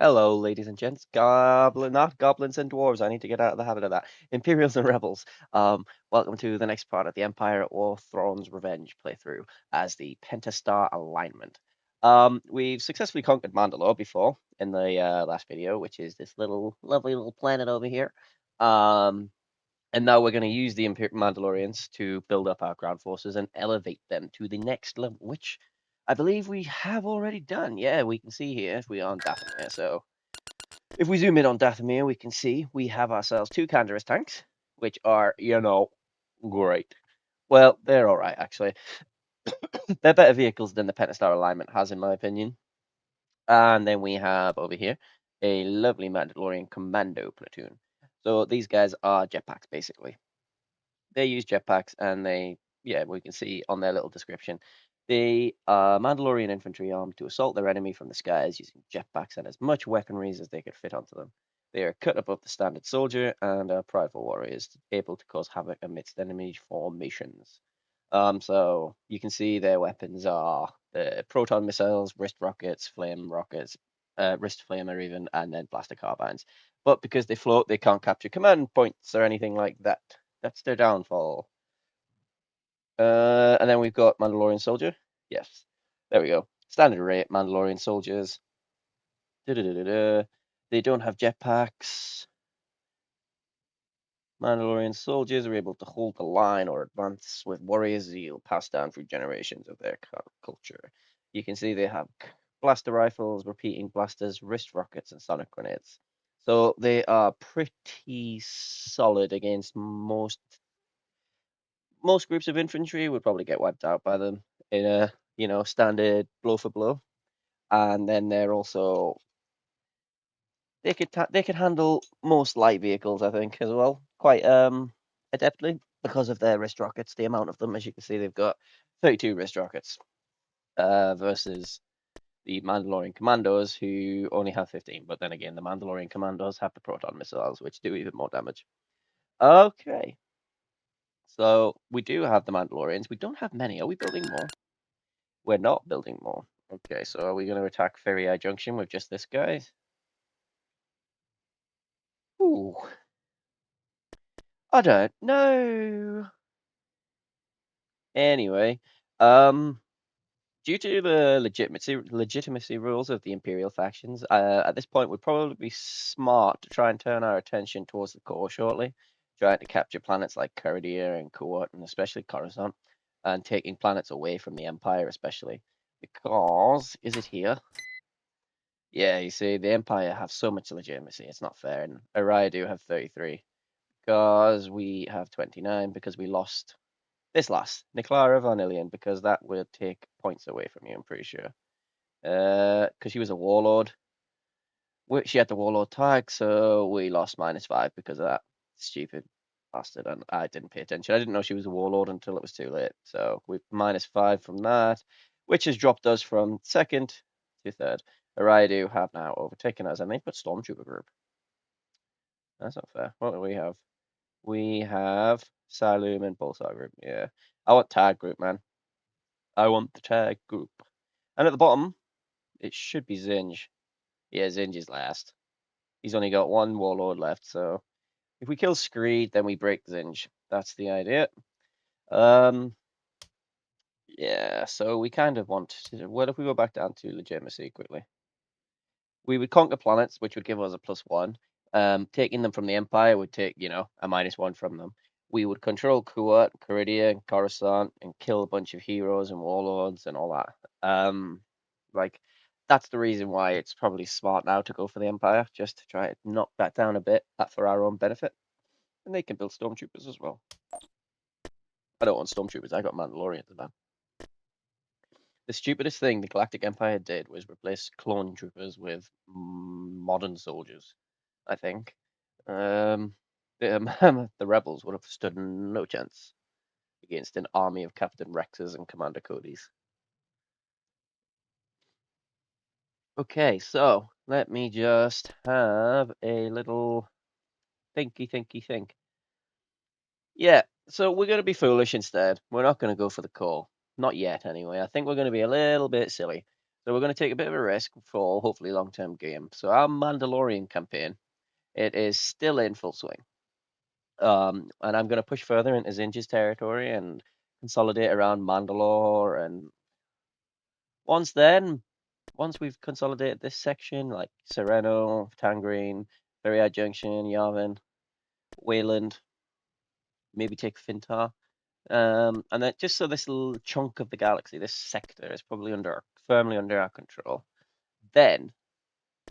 Hello, ladies and gents. Not goblins and dwarves. I need to get out of the habit of that. Imperials and rebels. Welcome to the next part of the Empire or Thrawn's Revenge playthrough as the Pentastar Alignment. We've successfully conquered Mandalore before in the last video, which is this lovely little planet over here. And now we're going to use the Mandalorians to build up our ground forces and elevate them to the next level, which I believe we have already done. Yeah, we can see here if we are on Dathomir. So if we zoom in on Dathomir, we can see we have ourselves two Canderous tanks, which are, great. Well, they're all right, actually. They're better vehicles than the Pentastar Alignment has, in my opinion. And then we have over here a lovely Mandalorian commando platoon. So these guys are jetpacks, basically. They use jetpacks, and we can see on their little description, they are Mandalorian infantry armed to assault their enemy from the skies using jetpacks and as much weaponry as they could fit onto them. They are cut above the standard soldier and are prideful warriors, able to cause havoc amidst enemy formations. So you can see their weapons are the proton missiles, wrist rockets, wrist flamer even, and then blaster carbines. But because they float, they can't capture command points or anything like that. That's their downfall. And then we've got Mandalorian soldier. Yes, there we go. Standard rate Mandalorian soldiers. They don't have jetpacks. Mandalorian soldiers are able to hold the line or advance with warrior zeal passed down through generations of their culture. You can see they have blaster rifles, repeating blasters, wrist rockets, and sonic grenades. So they are pretty solid against most groups of infantry. Would probably get wiped out by them in a standard blow for blow. And then they're also they could handle most light vehicles, I think, as well, quite adeptly because of their wrist rockets. The amount of them, as you can see, they've got 32 wrist rockets versus the Mandalorian commandos who only have 15. But then again, the Mandalorian commandos have the proton missiles, which do even more damage. Okay, so we do have the Mandalorians. We don't have many. Are we building more? We're not building more. Okay, so are we going to attack Feriae Junction with just this guy? Ooh, I don't know. Anyway, due to the legitimacy rules of the Imperial factions, at this point would probably be smart to try and turn our attention towards the core shortly, trying to capture planets like Caridia and Kuat, and especially Coruscant, and taking planets away from the Empire, especially because is it here? Yeah, you see, the Empire have so much legitimacy, it's not fair, and Araya do have 33 because we have 29 because we lost this last, Niclara Von Ilian, because that would take points away from you, I'm pretty sure. Because she was a warlord. She had the warlord tag, so we lost -5 because of that. Stupid bastard, and I didn't pay attention. I didn't know she was a warlord until it was too late. So we've -5 from that, which has dropped us from second to third. Araidu have now overtaken us, and they put Stormtrooper group. That's not fair. What do we have? We have Salum and Pulsar group. Yeah. I want tag group, man. I want the tag group. And at the bottom, it should be Zsinj. Yeah, Zsinj is last. He's only got one warlord left, so if we kill Screed, then we break Zsinj. That's the idea. Yeah, so we kind of want to. What if we go back down to legitimacy quickly? We would conquer planets, which would give us a +1. Taking them from the Empire would take, a -1 from them. We would control Kuat, Caridia, and Coruscant, and kill a bunch of heroes and warlords and all that. Like that's the reason why it's probably smart now to go for the Empire, just to try to knock that down a bit, for our own benefit. And they can build stormtroopers as well. I don't want stormtroopers. I got Mandalorians, man. The stupidest thing the Galactic Empire did was replace clone troopers with modern soldiers. I think the rebels would have stood no chance against an army of Captain Rexes and Commander Codys. Okay, so let me just have a little think. Yeah, so we're going to be foolish instead. We're not going to go for the core. Not yet, anyway. I think we're going to be a little bit silly. So we're going to take a bit of a risk for hopefully long-term game. So our Mandalorian campaign, it is still in full swing. And I'm going to push further into Zsinj's territory and consolidate around Mandalore. And once we've consolidated this section, like Serenno, Tangrene, Feriae Junction, Yavin, Wayland, maybe take Fintar. And then just so this little chunk of the galaxy, this sector, is probably firmly under our control. Then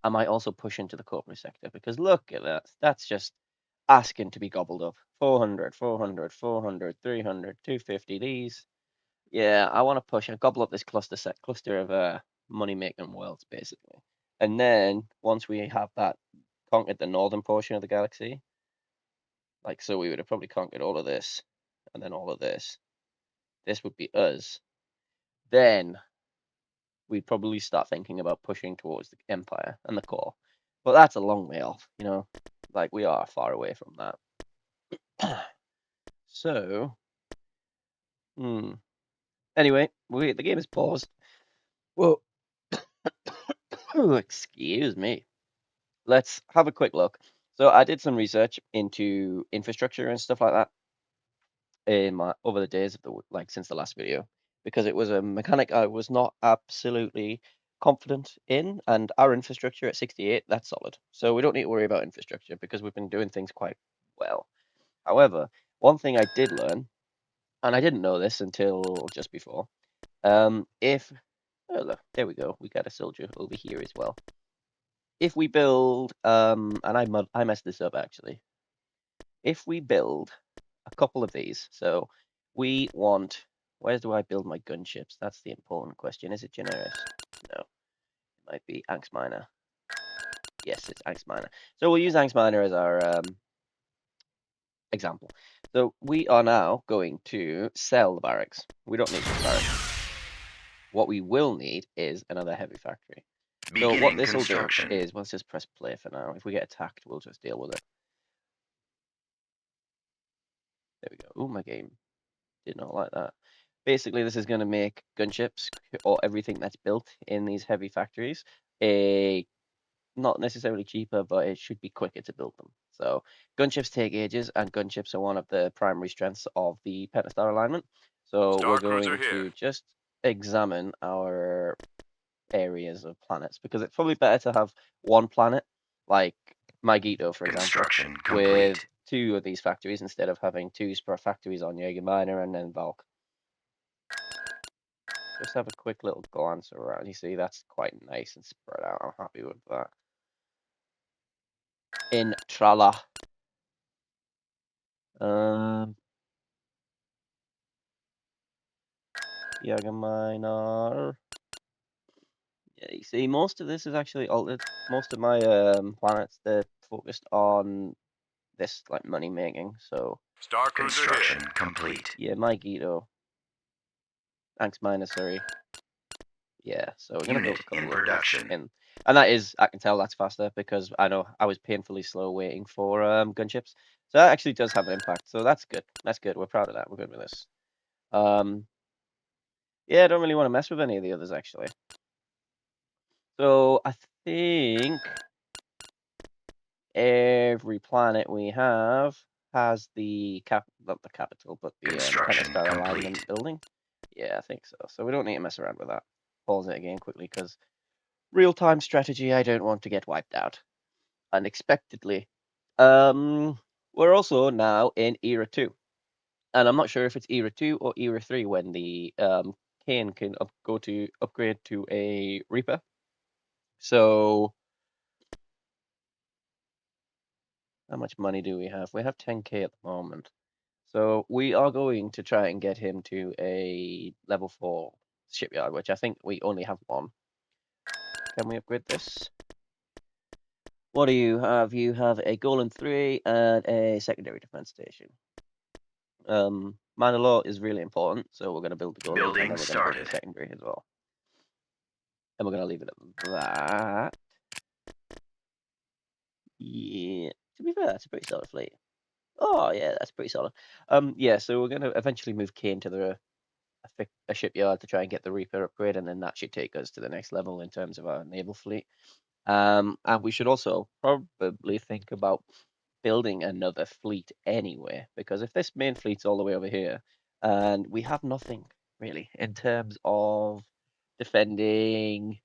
I might also push into the corporate sector because look at that. That's just asking to be gobbled up. 400, 400, 400, 300, 250. These. Yeah, I want to push. I gobble up this cluster of money making worlds basically. And then once we have that conquered the northern portion of the galaxy, like so we would have probably conquered all of this and then all of this. This would be us. Then we'd probably start thinking about pushing towards the Empire and the core. But that's a long way off, you know? Like, we are far away from that. So, anyway, the game is paused. Whoa. Excuse me. Let's have a quick look. So I did some research into infrastructure and stuff like that over the days of since the last video, because it was a mechanic I was not absolutely confident in, and our infrastructure at 68, that's solid. So we don't need to worry about infrastructure because we've been doing things quite well. However, one thing I did learn, and I didn't know this until just before, if oh look, there we go, we got a soldier over here as well. If we build, and I messed this up actually. If we build a couple of these, so we want, where do I build my gunships? That's the important question. Is it Generis? No, it might be Angst Minor. Yes, it's Angst Minor. So we'll use Angst Minor as our example. So we are now going to sell the barracks. We don't need the barracks. What we will need is another heavy factory. So what this will do is, let's just press play for now. If we get attacked, we'll just deal with it. There we go. Oh, my game did not like that. Basically, this is going to make gunships or everything that's built in these heavy factories not necessarily cheaper, but it should be quicker to build them. So gunships take ages, and gunships are one of the primary strengths of the Pentastar Alignment. So we're going to just examine our areas of planets, because it's probably better to have one planet, like Megiddo, for example, with 2 of these factories instead of having 2 factories on Jaeger Minor and then Valk. Just have a quick little glance around. You see, that's quite nice and spread out. I'm happy with that. In Trala. Jaeger Minor. Yeah, you see, most of this is actually altered. Most of my planets, they're focused on this, like, money making, so... Star construction complete. Yeah, Megiddo. Angst Minor, sorry. Yeah, so we're gonna build a couple in production. And that is, I can tell that's faster because I know I was painfully slow waiting for gunships. So that actually does have an impact. So that's good. That's good. We're proud of that. We're good with this. Yeah, I don't really want to mess with any of the others actually. So I think every planet we have has the not the capital, but the Pentastar Alignment building. Yeah, I think so. So we don't need to mess around with that. Pause it again quickly because real-time strategy, I don't want to get wiped out unexpectedly. We're also now in Era 2. And I'm not sure if it's Era 2 or Era 3 when the Kaine can upgrade to a Reaper. So how much money do we have? We have 10k at the moment. So we are going to try and get him to a level 4 shipyard, which I think we only have one. Can we upgrade this? What do you have? You have a Golem 3 and a secondary defense station. Mandalore is really important, so we're going to build the Golem and then we're going to build the secondary as well. And we're going to leave it at that. Yeah, to be fair, that's a pretty solid fleet. Oh, yeah, that's pretty solid. Yeah, so we're going to eventually move Kaine to the a shipyard to try and get the Reaper upgrade, and then that should take us to the next level in terms of our naval fleet. And we should also probably think about building another fleet anyway, because if this main fleet's all the way over here, and we have nothing really in terms of defending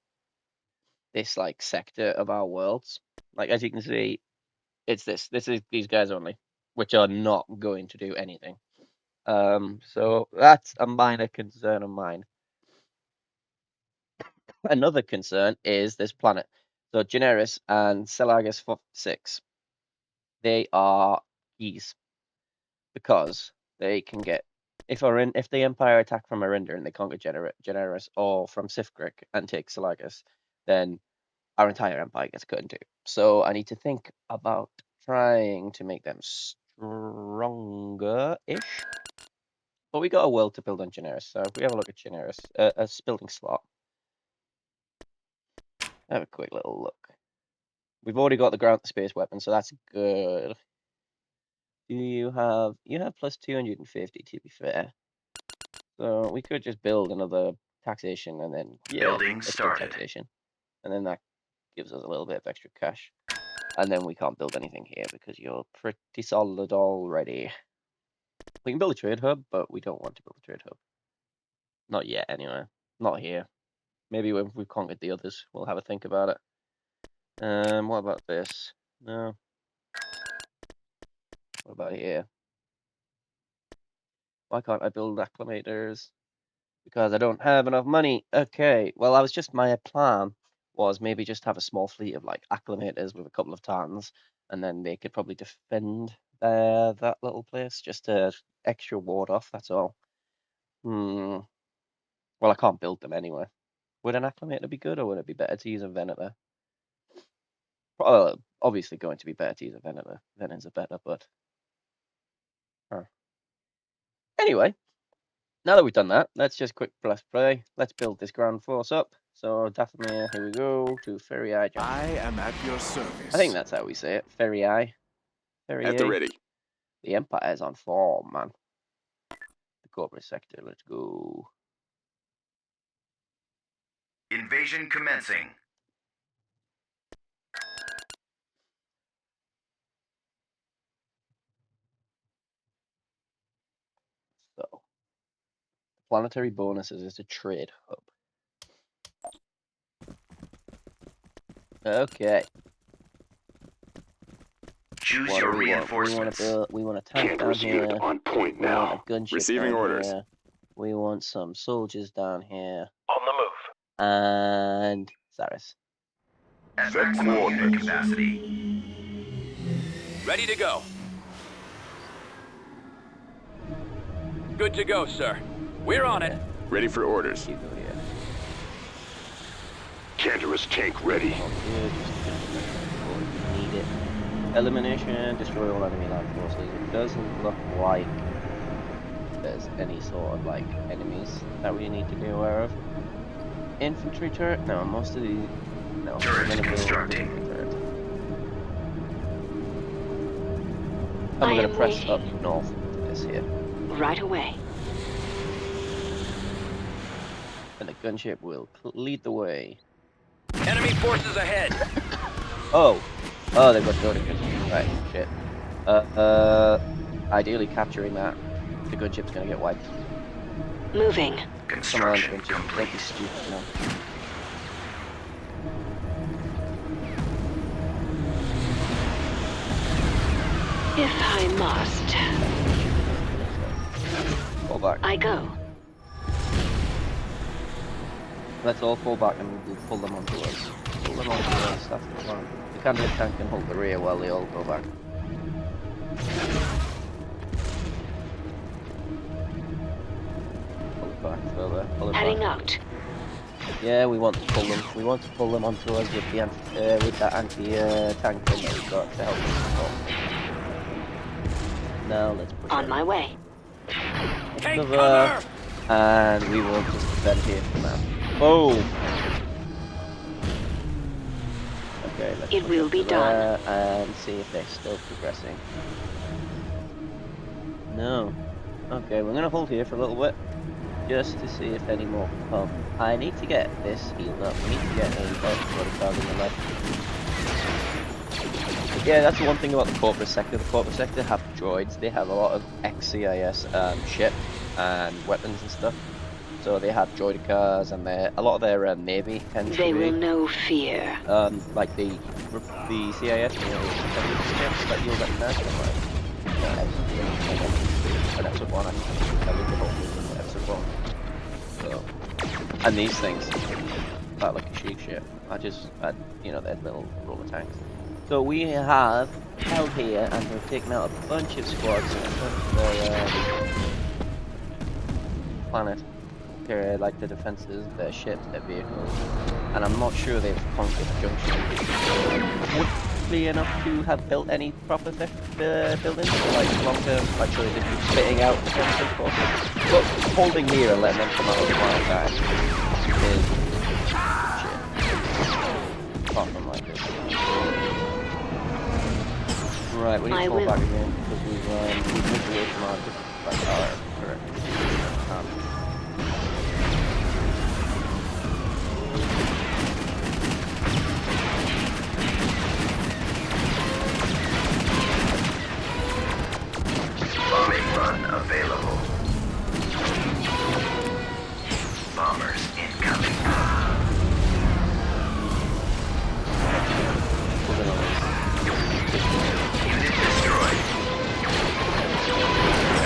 this like sector of our worlds, like as you can see, it's this is these guys only, which are not going to do anything. So that's a minor concern of mine. Another concern is this planet. So Generis and Celagus 6, they are keys because they can get if the Empire attack from Arinder and they can't get Generis or from Sifgrick and take Celagus, then our entire empire gets cut in two. So I need to think about trying to make them stronger-ish. But we got a world to build on Generis, so if we have a look at Generis, a building slot. Have a quick little look. We've already got the ground to space weapon, so that's good. You have plus 250 to be fair. So we could just build another taxation and then Building started. Taxation. And then that gives us a little bit of extra cash. And then we can't build anything here because you're pretty solid already. We can build a trade hub, but we don't want to build a trade hub. Not yet, anyway. Not here. Maybe when we've conquered the others, we'll have a think about it. What about this? No. What about here? Why can't I build acclimators? Because I don't have enough money. Okay, well, my plan was maybe just have a small fleet of like acclimators with a couple of Tans, and then they could probably defend that little place just to extra ward off. That's all. Well, I can't build them anyway. Would an acclimator be good, or would it be better to use a Venator? Obviously, going to be better to use a Venator. Venators are better, but anyway. Now that we've done that, let's just quick press play. Let's build this ground force up. So Dathomir, here we go to Feriae Junction. I am at your service. I think that's how we say it. Feriae. At the ready. The Empire's on form, man. The corporate sector, let's go. Invasion commencing. So, planetary bonuses is a trade hub. Okay. Choose your reinforcements. We want a tank down here. On point we now. Want a gunship Receiving down orders. Here. We want some soldiers down here. On the move. And Saris. At maximum unit capacity. Ready to go. Good to go, sir. We're on it. Ready for orders. You go here. Cantorus tank ready. Need it. Elimination, destroy all enemy land forces. It doesn't look like there's any sort of like enemies that we need to be aware of. Infantry turret? No, most of these. No, Turret we're gonna build constructing. infantry turret. And we're gonna press up north to this here. Right away. And the gunship will lead the way. Enemy forces ahead. Oh, they've got building guns. Right, shit. Ideally capturing that. The gunship's gonna get wiped. Moving. Construction Come on, gunship. Don't be complete. stupid, no. If I must. Fall back. I go. Let's all fall back and we'll pull them onto us. Pull them onto us, that's the plan. The candidate tank can hold the rear while they all go back. Pull it back further. Pull it Heading back. out. Yeah, we want to pull them. We want to pull them onto us with the that anti-tank thing that we've got to help us support. Now let's push On it. my way. Take Cover, cover. and we will just defend here from now. Boom! Okay, let's It push will up be to done. there and see if they're still progressing. No. Okay, we're gonna hold here for a little bit. just to see if any more come. I need to get this healed up. We need to get a card in the left. Yeah, that's the one thing about the corporate sector. The corporate sector have droids. They have a lot of ex-CIS ship and weapons and stuff. So they have droid cars, and a lot of their navy tends They to will be know fear. like the CIS, you know, ships that you'll recognize. An episode 1, I think the whole movie episode 1. So, and these things, that like a chic ship. You know, there's little roller tanks. So we have held here, and we've taken out a bunch of squads from their planet. Here, like the defenses, their ships, their vehicles, and I'm not sure they've conquered the junction. Quickly enough to have built any proper buildings, like long term, like so they just keep spitting out defensive forces. But holding here and letting them come out of the wild side is shit. Apart from like this. Right, we need to fall back again because we've moved away from our correct. Bombing run available. Bombers incoming. Unit destroyed.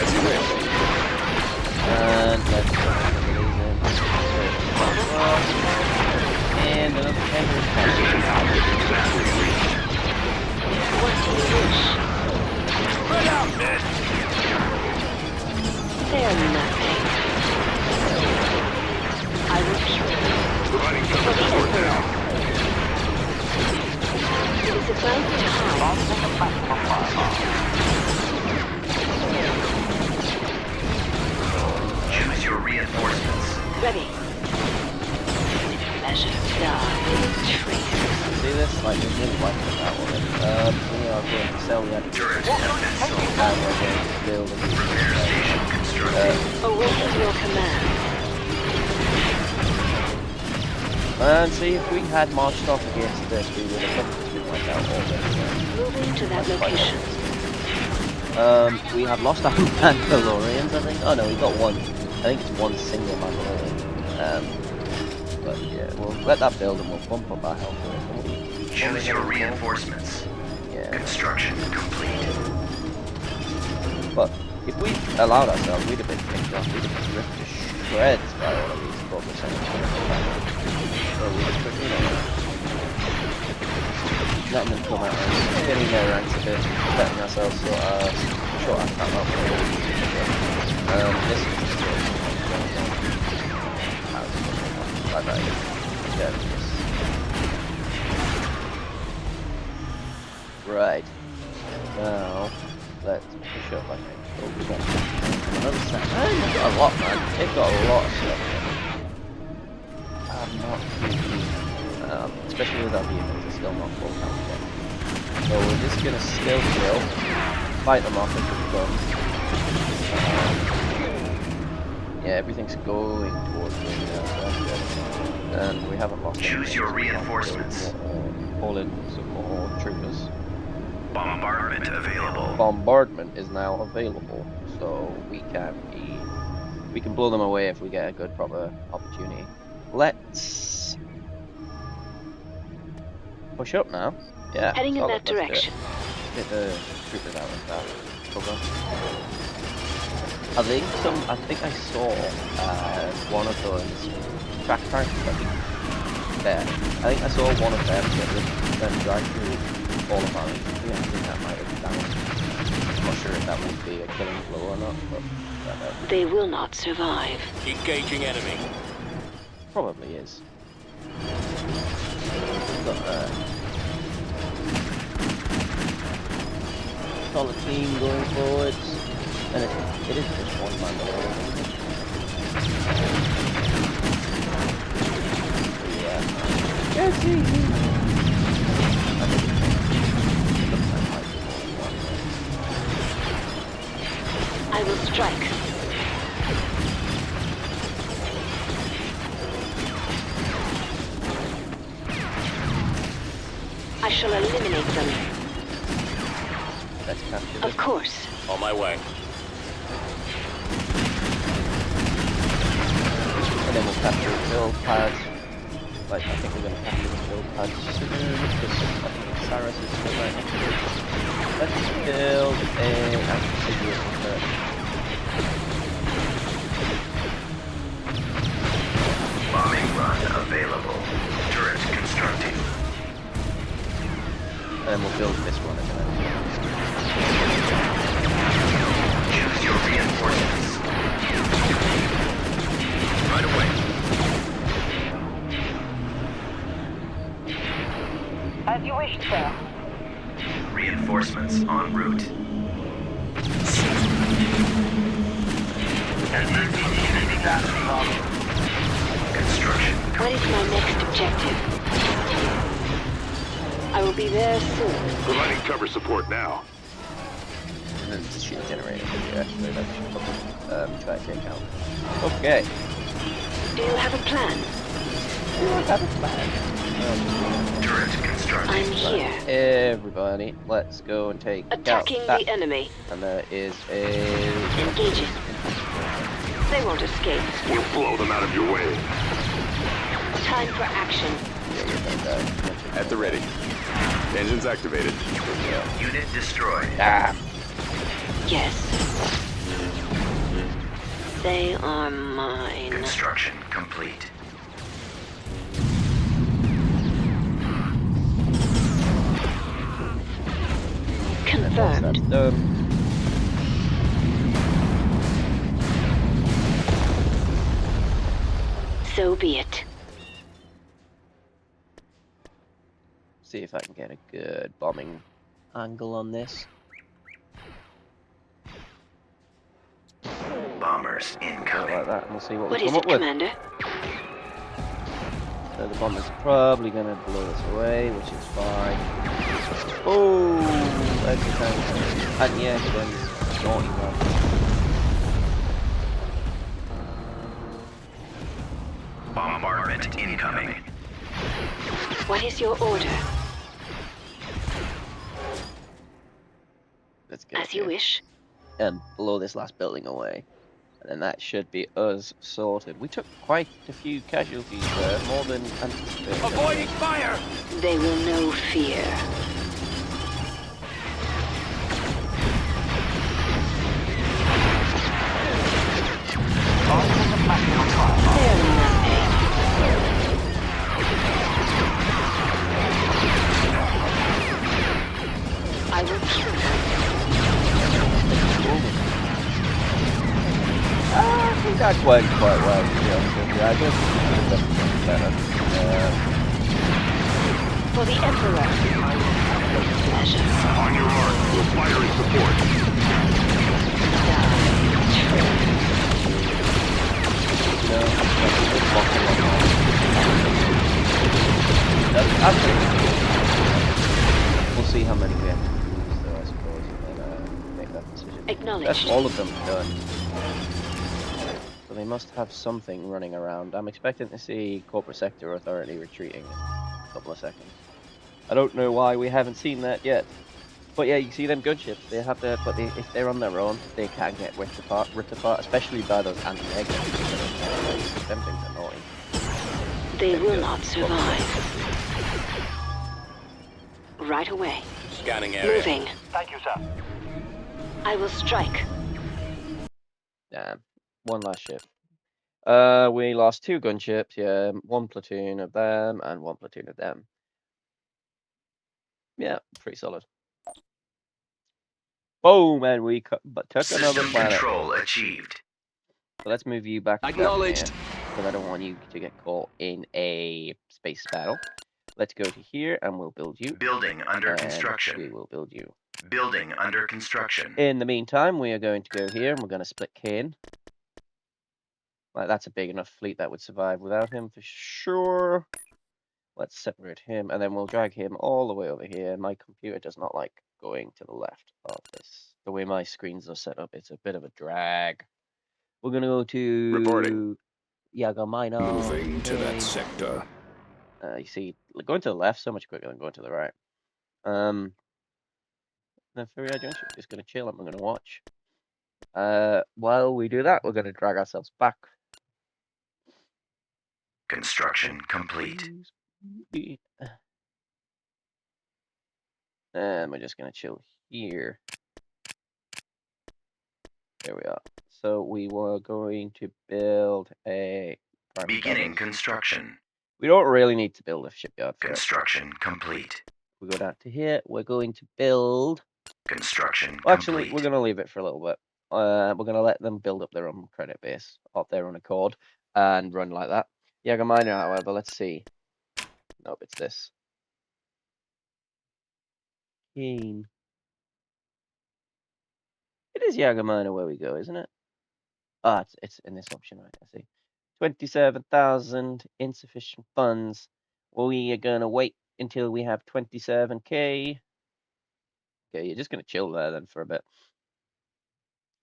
As you wish. And let's go. And another tanker is coming. What do you wish? Spread out, men! They're nothing. I will kill them. Running For cover the short Emperor. now. It is about time. Choose your reinforcements. Ready. Measure die, traitor. See this? Like, there's no like that one. We are going to sell the Turret has been sold. and we're going to build a Repair station constructed. Awaiting your command. And see, if we had marched off against this, we would have been wiped out all this. Moving to that location. We have lost our Mandalorians, I think. Oh no, we got one. I think it's one single Mandalorian. But yeah, we'll let that build and we'll bump up our health. Choose your reinforcements. Yeah. Construction complete. But if we allowed ourselves, we'd have been picked off. We'd have been ripped to shreds by all of these corporate senators. So we just put, you know, letting them come out and getting their ranks a bit, letting ourselves sort of short our time up. This is just right. Now let's push up like another set. They've got a lot, man. They've got a lot of stuff. I'm not too especially with our vehicles, they're still not full count yet. So we're just gonna still kill, fight them off as we go. Yeah, everything's going towards me now, and we haven't lost. Choose your reinforcements. Call in some more troopers. Bombardment available. Bombardment is now available, so we can blow them away if we get a good proper opportunity. Let's push up now. Yeah. Heading in solid, that direction. Get the troopers out of that cover. I think I saw one of those track tanks there. I think I saw one of them drive through all of our infantry. I think that might have been damaged. I'm not sure if that would be a killing blow or not, but They will not survive. Engaging enemy. probably is. But, solid team going forwards, and it is just one Mandalorian. Yeah. Yes, I will strike. I shall eliminate them. Let's capture Of this. course. On my way. And then we'll capture the build pads. Like, I think we're going to capture the build pads soon, because I think Saris is still right next to it. Let's build a amphibious first. Bombing run available. Turret constructing. And then we'll build this one again. Choose your reinforcements. Right away. As you wish, sir. Reinforcements en route. Construction. What is my next objective? I will be there soon. Providing cover support now. And then it's shield generator. Yeah, actually, that should probably try to take out. Okay. Do you have a plan? We don't have a plan. Turret constructing. I'm here. Everybody, let's go and take Attacking out that. the enemy. And there is a... Engaging. They won't escape. We'll blow them out of your way. Time for action. Yeah, you're gonna die. At the ready. Engines activated. Unit destroyed. Ah! Yes. They are mine. Construction complete. Confirmed. That's done. So be it. See if I can get a good bombing angle on this. Bombers Something incoming. like that, and we'll see what What we is come it, up with. Commander? So the bomber's probably going to blow us away, which is fine. Oh, that's kind of... And yeah, then naughty one. Bombardment incoming. What is your order? Let's get As you wish. and blow this last building away. And then that should be us sorted. We took quite a few casualties there, more than anticipated. Avoiding fire! They will know fear. They're nothing. I will kill them. I think that went quite well, to be honest with you. I just could better. For the Emperor. With pleasure. On your mark. We'll fire in support. You know, just walking along. That's absolutely. We'll see how many we have to use, though, I suppose, and then make that decision. Acknowledged. That's all of them done. So they must have something running around. I'm expecting to see Corporate Sector Authority retreating in a couple of seconds. I don't know why we haven't seen that yet. But yeah, you see them gunships. They have to, but if they're on their own, they can get ripped apart, especially by those anti-egg. Them things are annoying. They will not survive. Right away. Scanning area. Moving. Thank you, sir. I will strike. Damn. One last ship. We lost 2 gunships, yeah, 1 platoon of them and 1 platoon of them. Yeah, pretty solid. Boom, and we took another System planet. control achieved. So let's move you back. Acknowledged. Because I don't want you to get caught in a space battle. Let's go to here and we'll build you. Building under And construction. we will build you. Building under construction. In the meantime, we are going to go here and we're going to split Kaine. Like, that's a big enough fleet that would survive without him for sure. Let's separate him and then we'll drag him all the way over here. My computer does not like going to the left of this. The way my screens are set up, it's a bit of a drag. We're going to go to... Reporting. Yaga Minor. Moving to that sector. You see, going to the left so much quicker than going to the right. Then Feriae Junction, we're just gonna chill and we're gonna watch. While we do that, we're gonna drag ourselves back. Construction complete. And we're just gonna chill here. There we are. So we were going to build a Beginning construction. We don't really need to build a shipyard for it. Construction complete. We go down to here. We're going to build. Construction Well, actually, complete. we're going to leave it for a little bit. We're going to let them build up their own credit base of their own accord and run like that. Jaeger Miner, however, let's see. Nope, it's this. Keen. It is Jaeger Miner where we go, isn't it? Ah, it's in this option, right? I see. 27,000 insufficient funds. We are going to wait until we have 27k. Okay, you're just going to chill there then for a bit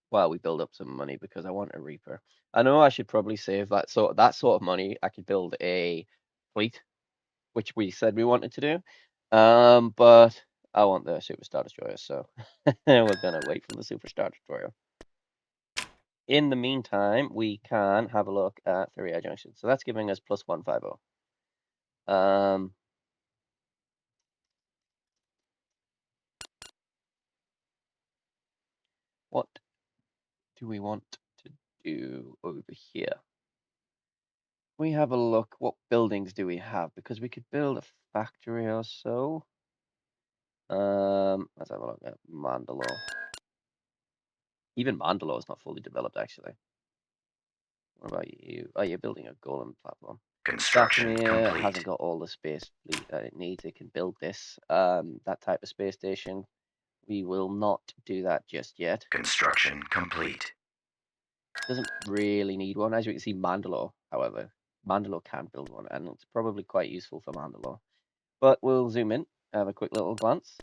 while we build up some money because I want a Reaper. I know I should probably save that sort of money. I could build a fleet, which we said we wanted to do. But I want the Superstar Destroyer, so we're going to wait for the Superstar Destroyer. In the meantime, we can have a look at Feriae Junction. So that's giving us plus 150. What do we want to do over here? We have a look. What buildings do we have? Because we could build a factory or so. Let's have a look at Mandalore. Even Mandalore is not fully developed, actually. What about you? Oh, you're building a golem platform. Construction complete. Hasn't got all the space fleet that it needs. It can build this, that type of space station. We will not do that just yet. Construction complete. Doesn't really need one. As you can see, Mandalore, however, Mandalore can build one, and it's probably quite useful for Mandalore. But we'll zoom in, have a quick little glance.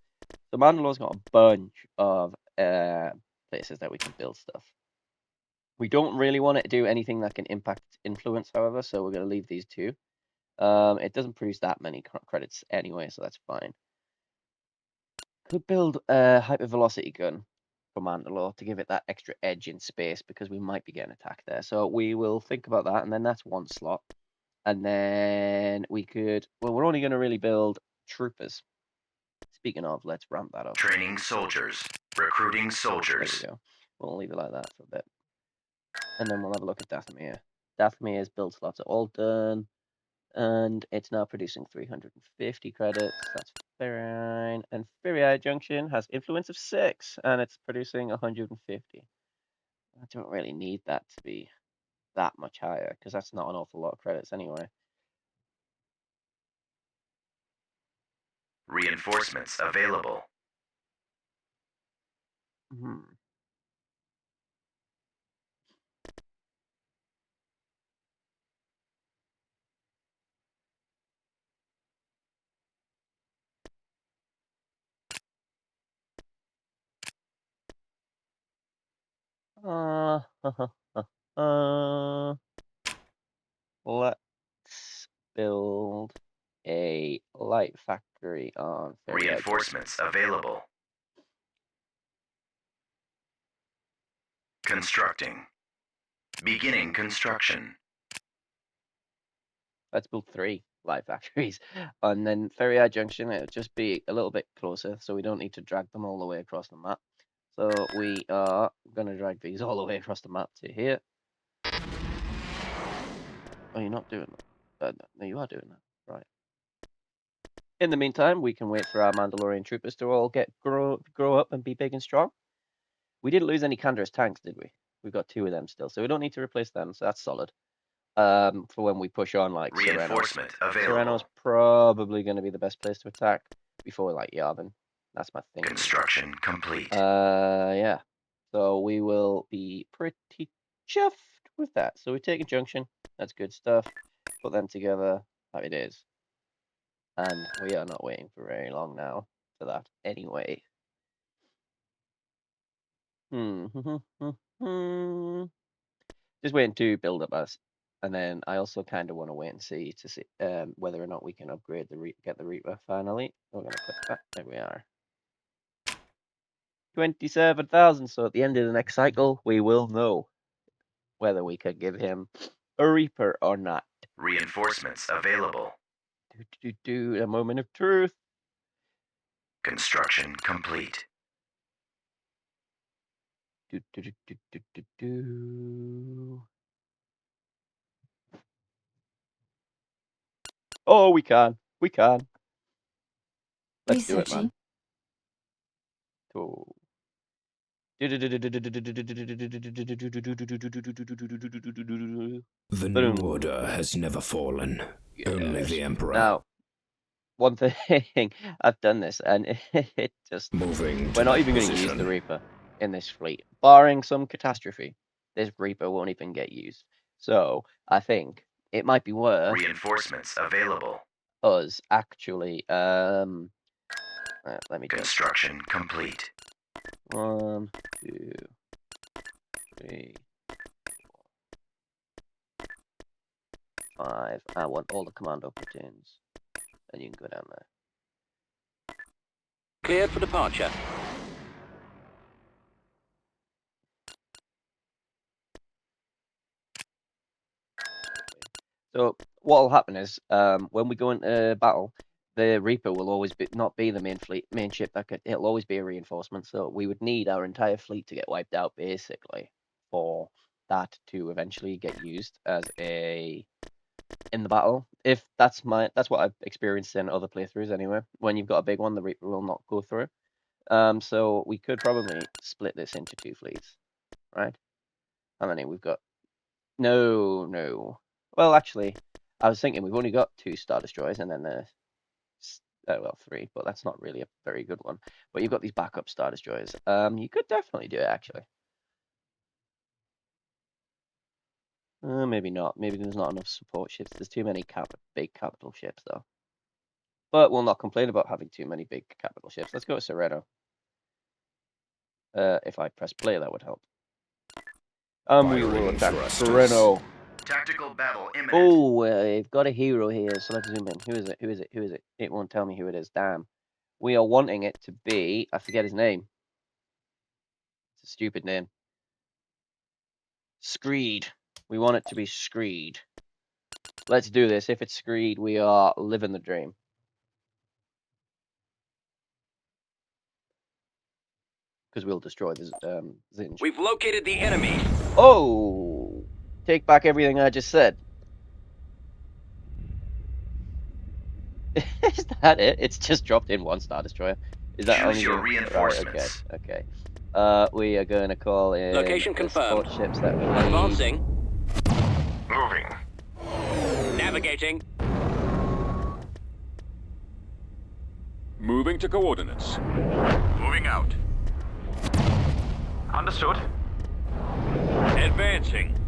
So Mandalore's got a bunch of places that we can build stuff. We don't really want it to do anything that can impact influence, however, so we're going to leave these two. It doesn't produce that many credits anyway, so that's fine. Could build a hypervelocity gun for Mandalore to give it that extra edge in space because we might be getting attacked there. So we will think about that, and then that's one slot. And then we could, well, we're only going to really build troopers. Speaking of, let's ramp that up. Training soldiers. Recruiting soldiers. There we go. We'll leave it like that for a bit. And then we'll have a look at Dathomir. Dathomir's build slots are all done. And it's now producing 350 credits. That's fine. And Feriae Junction has influence of 6, and it's producing 150. I don't really need that to be that much higher, because that's not an awful lot of credits anyway. Reinforcements available. Let's build a light factory on Feriae Reinforcements available. Constructing. Beginning construction. Let's build 3 light factories. And then Feriae Junction, it'll just be a little bit closer, so we don't need to drag them all the way across the map. So we are going to drag these all the way across the map to here. Oh, you're not doing that. No, you are doing that. Right. In the meantime, we can wait for our Mandalorian troopers to all grow up and be big and strong. We didn't lose any Canderous tanks, did we? We've got 2 of them still, so we don't need to replace them, so that's solid. For when we push on, like Reinforcement Serenno. available. Serenno's probably going to be the best place to attack before, like, Yavin. That's my thing. Construction complete. Yeah. So we will be pretty chuffed with that. So we've taken Junction. That's good stuff. Put them together. That it is. And we are not waiting for very long now for that anyway. Just waiting to build up And then I also kind of want to wait and see whether or not we can upgrade get the Reaper finally. We're going to click that. There we are. 27,000. So at the end of the next cycle, we will know whether we could give him a Reaper or not. Reinforcements available. A moment of truth. Construction complete. Oh, we can. We can. Let's do it, man. Researching. Oh. The New Order has never fallen. Only the Emperor. Now, one thing, I've done this, and it just... Moving We're not even going to use the Reaper in this fleet. Barring some catastrophe, this Reaper won't even get used. So, I think it might be worth... Reinforcements available. Us actually... let me just... Construction complete. 1, 2, 3, 4, 5. I want all the commando platoons. And you can go down there. Cleared for departure. So what will happen is, when we go into battle, the Reaper will always not be the main ship. It'll always be a reinforcement. So we would need our entire fleet to get wiped out, basically, for that to eventually get used as in the battle. If that's what I've experienced in other playthroughs anyway. When you've got a big one, the Reaper will not go through. So we could probably split this into 2 fleets, right? How many we've got? No. Well, actually, I was thinking we've only got 2 Star Destroyers and then 3, but that's not really a very good one. But you've got these backup Star Destroyers. You could definitely do it, actually. Maybe not. Maybe there's not enough support ships. There's too many big capital ships, though. But we'll not complain about having too many big capital ships. Let's go to Serenno. If I press play, that would help. We will attack Serenno. Tactical battle imminent. Oh, I've got a hero here, so let's zoom in. Who is it? It won't tell me who it is. Damn. We are wanting it to be... I forget his name. It's a stupid name. Screed. We want it to be Screed. Let's do this. If it's Screed, we are living the dream. Because we'll destroy the Zsinj. We've located the enemy. Oh! Take back everything I just said. Is that it? It's just dropped in 1 Star Destroyer. Is that Choose only your Right, reinforcements. okay. We are going to call in Location confirmed. support ships that we need. Advancing. Moving. Navigating. Moving to coordinates. Moving out. Understood. Advancing.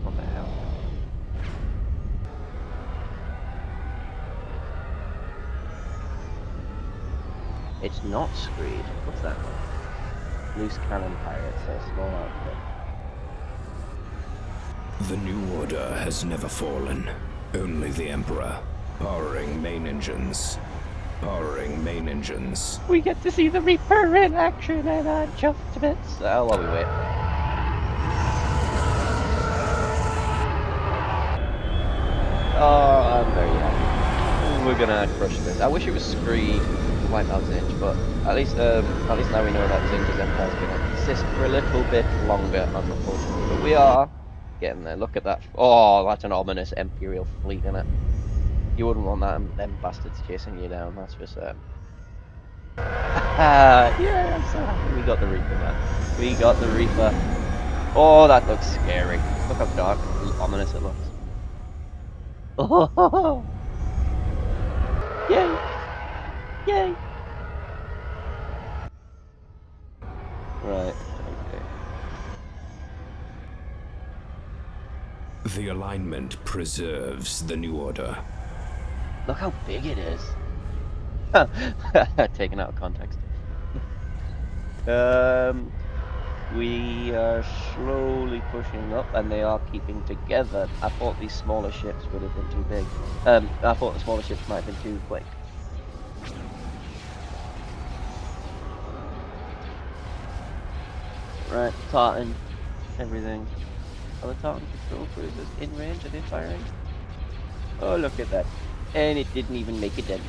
What the hell? It's not Screed. What's that? Loose cannon pirates, a small outfit. The New Order has never fallen. Only the Emperor. Powering main engines. We get to see the Reaper in action and I'm chuffed to bits. Oh, while we wait. Oh, I'm very happy. We're gonna crush this. I wish it was Screed to wipe out Zsinj, but at least now we know that Zsinj's Empire's gonna persist for a little bit longer, unfortunately. But we are getting there. Look at that. Oh, that's an ominous Imperial fleet, isn't it? You wouldn't want them bastards chasing you down, that's for certain. Yeah, I'm so happy we got the Reaper, man. We got the Reaper. Oh, that looks scary. Look how dark and ominous it looks. Oh, yay! Yay! Right, okay. The alignment preserves the New Order. Look how big it is. Taken out of context. We are slowly pushing up, and they are keeping together. I thought these smaller ships would have been too big. I thought the smaller ships might have been too quick. Right, Tartan, everything. Are the Tartan patrol cruisers in range? Are they firing? Oh, look at that. And it didn't even make a dent.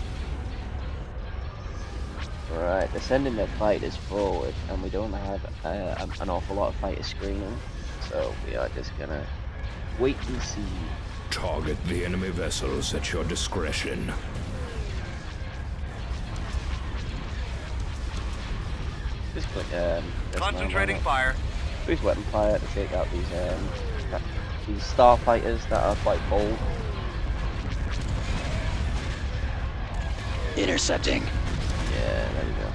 Right, they're sending their fighters forward, and we don't have an awful lot of fighter screening, so we are just gonna wait and see. Target the enemy vessels at your discretion. Just put Concentrating fire. use weapon fire to take out these starfighters that are quite bold. Intercepting. Yeah, there you go.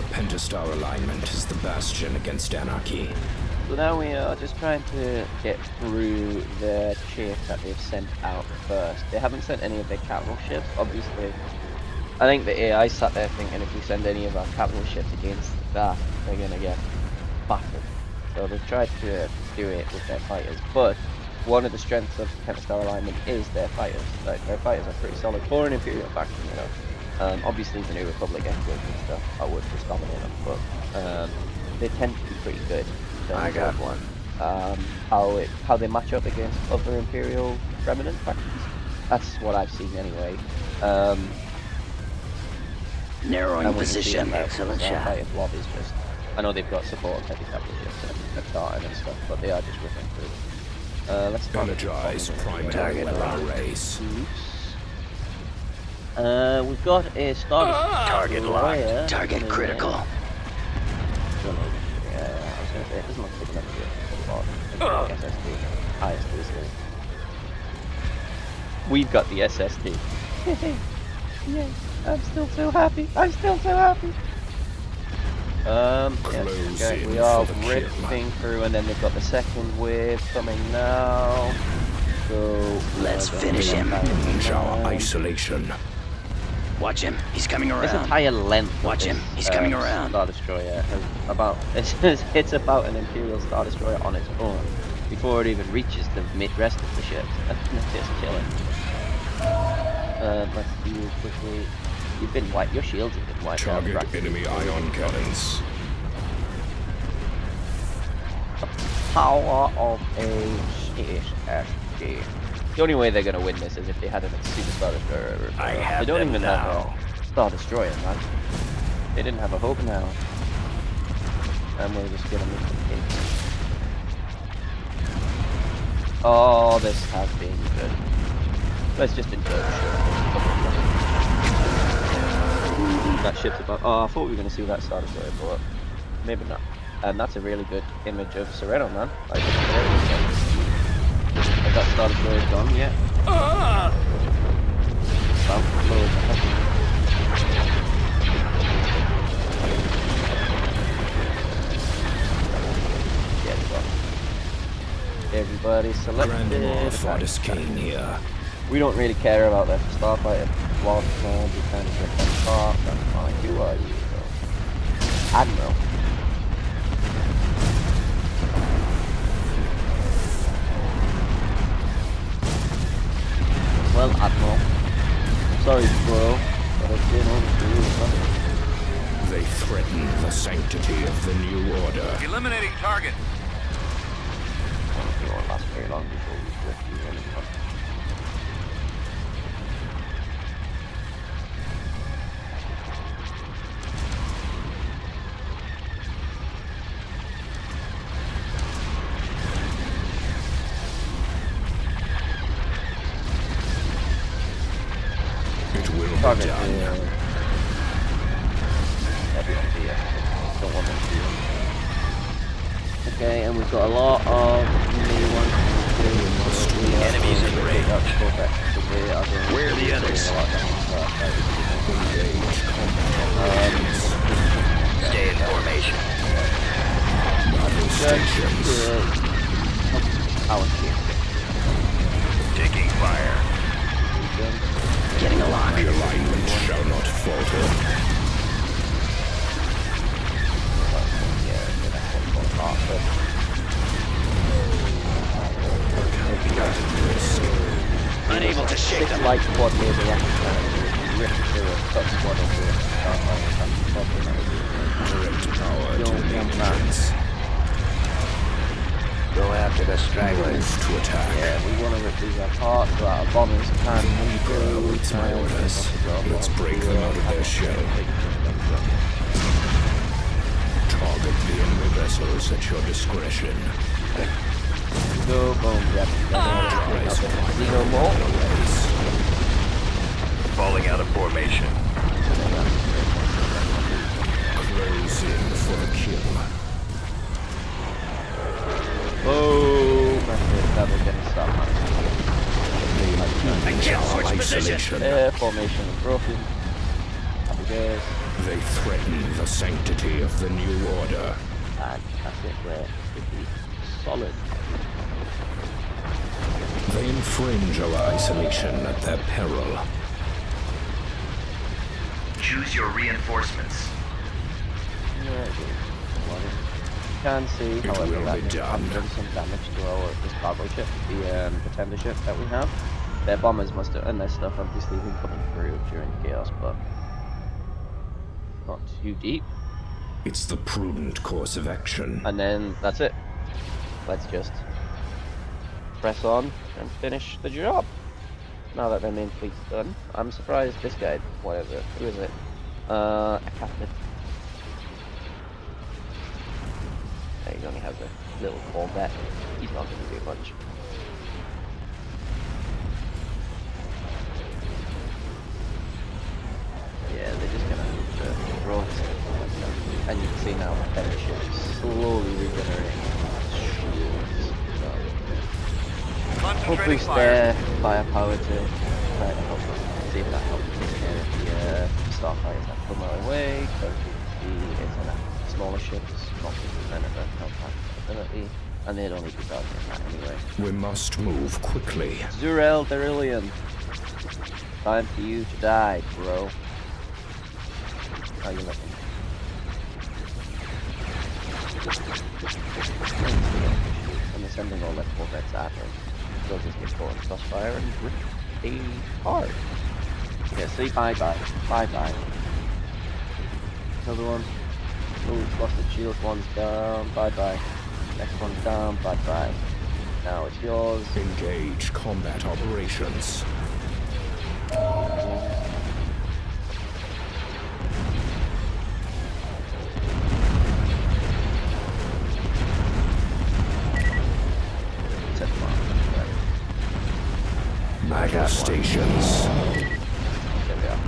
The Pentastar Alignment is the bastion against anarchy. So now we are just trying to get through the chase that they've sent out first. They haven't sent any of their capital ships, obviously. I think the AI sat there thinking if we send any of our capital ships against that, they're gonna get battered. So they've tried to do it with their fighters, but one of the strengths of Pentastar Alignment is their fighters. Like, their fighters are pretty solid for an Imperial faction, you know. Obviously the New Republic Emperors and stuff, I would just dominate them, but they tend to be pretty good. I got one. How they match up against other Imperial remnant factions. That's what I've seen anyway. Narrowing and position. Excellent shot. Fighter blob is just, I know they've got support heavy capital ships and Tartan and stuff, but they are just ripping through. Let's Energize primary weapon arrays. We've got a Star Target Destroyer. locked. Target critical. Yeah, I was gonna say, it doesn't look big enough to get SSD. ISD. We've got the SSD. Yay, I'm still so happy. Yes, okay, we are ripping through, and then they've got the second wave coming now. So Let's finish him. Launch our isolation. Watch him. He's coming This around. entire length. Watch him. He's coming around. Star Destroyer has it's about an Imperial Star Destroyer on its own before it even reaches the rest of the ships. That's just killing. Let's do quickly. You've been wiped. Your shields have been wiped. Target enemy ion cannons. The power of a SSD. The only way they're going to win this is if they had a Super Star Destroyer. They don't even have a Star Destroyer, man. They didn't have a hope now. And we're just going to make them cake. Oh, this has been good. Let's just enjoy the show. That ship's about. Oh, I thought we were going to see that Star Destroyer, but maybe not. And that's a really good image of Serenno, man. Like, has that Star Destroyer gone yet? Well, everybody selected. Grand Moff Ardus Kaine here. We don't really care about that starfighter. Blob, man, we kind of get that part. That's fine. Who are you, though? Admiral. Well, Admiral. Sorry, bro, but I've been over to you. They threaten the sanctity of the new order. Eliminating target. I don't think it won't last very long before we drift you in. It will be Target done. everyone here. Don't want them to be. Okay, and we've got a lot of new ones. Enemies in range. Where are the others? Stay in formation. Taking fire. Getting a lock. The alignment shall not falter. Unable to shake Six them. light quad laser rocket cannons ripped through a top squad into a starfighter Direct power You to don't main want that. engines. Go after the stragglers. Move to attack. Yeah, we want to rip these apart so our bombers can Reaper awaits my orders. Let's break them out of their shell. Target the enemy vessels at your discretion. Go boom, yep. Race See no more? Falling out of formation. Close in for the kill. Boom! That's it, that'll get us stopped. I can't switch position. Isolation. Air formation broken. Happy days. They threaten the sanctity of the new order. And that's it, where should be solid. They infringe our isolation at their peril. Choose your reinforcements. Yeah, it is. You can see, however, will that be we done. have done some damage to this cargo ship, the tender ship that we have. Their bombers must have, and their stuff obviously been coming through during chaos, but not too deep. It's the prudent course of action. And then that's it. Let's just press on and finish the job. Now that their main fleet's done, I'm surprised this guy, whatever, who is it? A captain. He only has a little Corvette. He's not going to do much. Yeah, they're just going to throw it. And you can see now the tender ship is slowly regenerating. Hopefully Concentrating fire. spare firepower to try to help see if that helps take care of the starfighters that come our way. Currently it's a smaller ship, it's not 50% of the help capability, and they'd only be targeting that anyway. We must move quickly. Zurel Derillion, time for you to die, bro. How you looking? And they're sending all their corvettes at her. They'll just get caught in crossfire and rip a hard. Yeah, see, bye-bye. Bye-bye. Another one. Oh, lost its shield. One's down. Bye-bye. Next one's down. Bye-bye. Now it's yours. Engage combat operations. Set them off. Battle stations. There we are.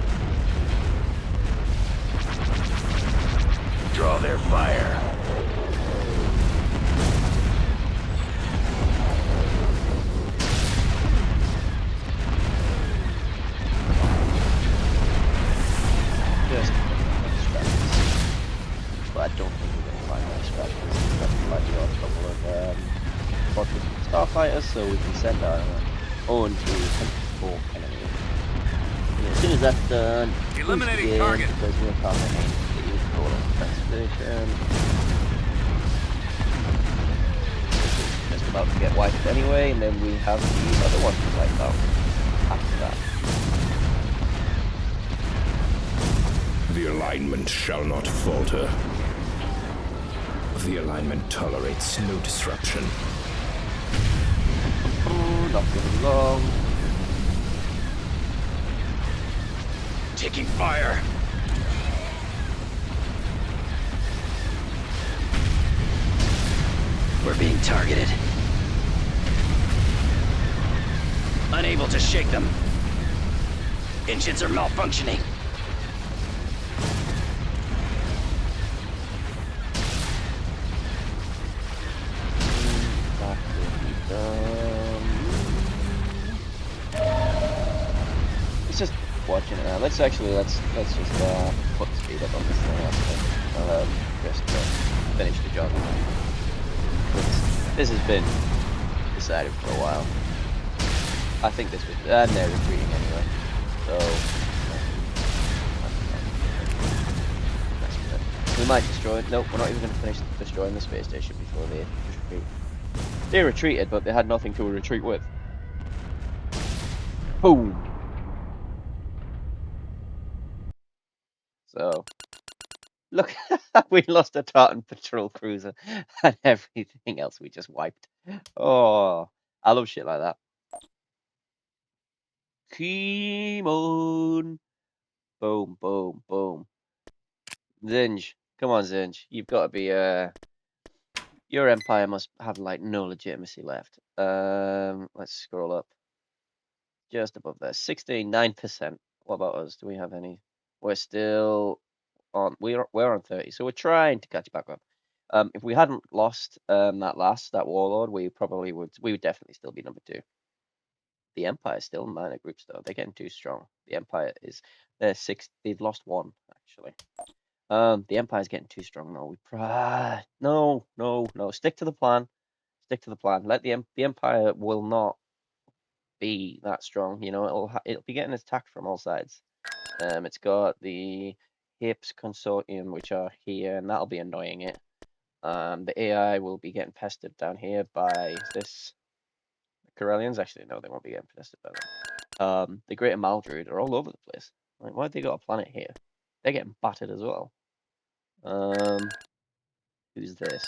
Draw their fire. Just strategies. But I don't think we're going to find any strategies. That's like a couple of starfighters, so we can send our own to control enemy. And as soon as that's done, Eliminating boost in, target. because we're targeting the total transmission. Just about to get wiped anyway, and then we have the other one to wipe out after that. The alignment shall not falter. The alignment tolerates no disruption. Oh, not getting long. Taking fire. We're being targeted. Unable to shake them. Engines are malfunctioning. That will be done. Let's just watching it now. Let's just put the speed up on this thing. I'll just finish the job. This has been decided for a while. I think this was, and they're retreating anyway. So we might destroy it. Nope, we're not even going to finish destroying the space station before they retreat. They retreated, but they had nothing to retreat with. Boom. So, look, we lost a Tartan patrol cruiser and everything else we just wiped. Oh, I love shit like that. Kimon. Boom, boom, boom. Zsinj. Come on, Zsinj. You've got to be, your empire must have, like, no legitimacy left. Let's scroll up. Just above there. 69%. What about us? Do we have any? We're still on, we're on 30, so we're trying to catch back up. If we hadn't lost that warlord, we would definitely still be number 2. The Empire's still in minor groups though. They're getting too strong. The Empire is they're 6. They've lost 1 actually. The Empire's getting too strong now. No. Stick to the plan. Stick to the plan. The Empire will not be that strong. You know, it'll be getting attacked from all sides. It's got the Hips Consortium, which are here, and that'll be annoying it. The AI will be getting pestered down here by this. The Corellians, actually, no, they won't be getting pestered by them. The Greater Maldruid are all over the place. Like, why have they got a planet here? They're getting battered as well. Who's this?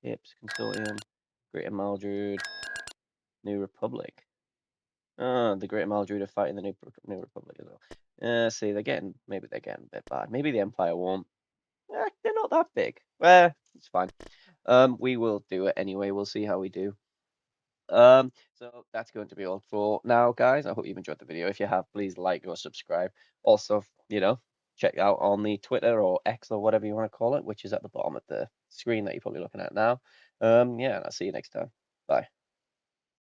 Hips Consortium, Greater Maldruid, New Republic. The Greater Maldruid are fighting the New Republic as well. See, maybe they're getting a bit bad. Maybe the Empire won't. They're not that big. It's fine. We will do it anyway. We'll see how we do. So that's going to be all for now, guys. I hope you've enjoyed the video. If you have, please like or subscribe. Also, check out on the Twitter or X or whatever you want to call it, which is at the bottom of the screen that you're probably looking at now. Yeah, and I'll see you next time. Bye.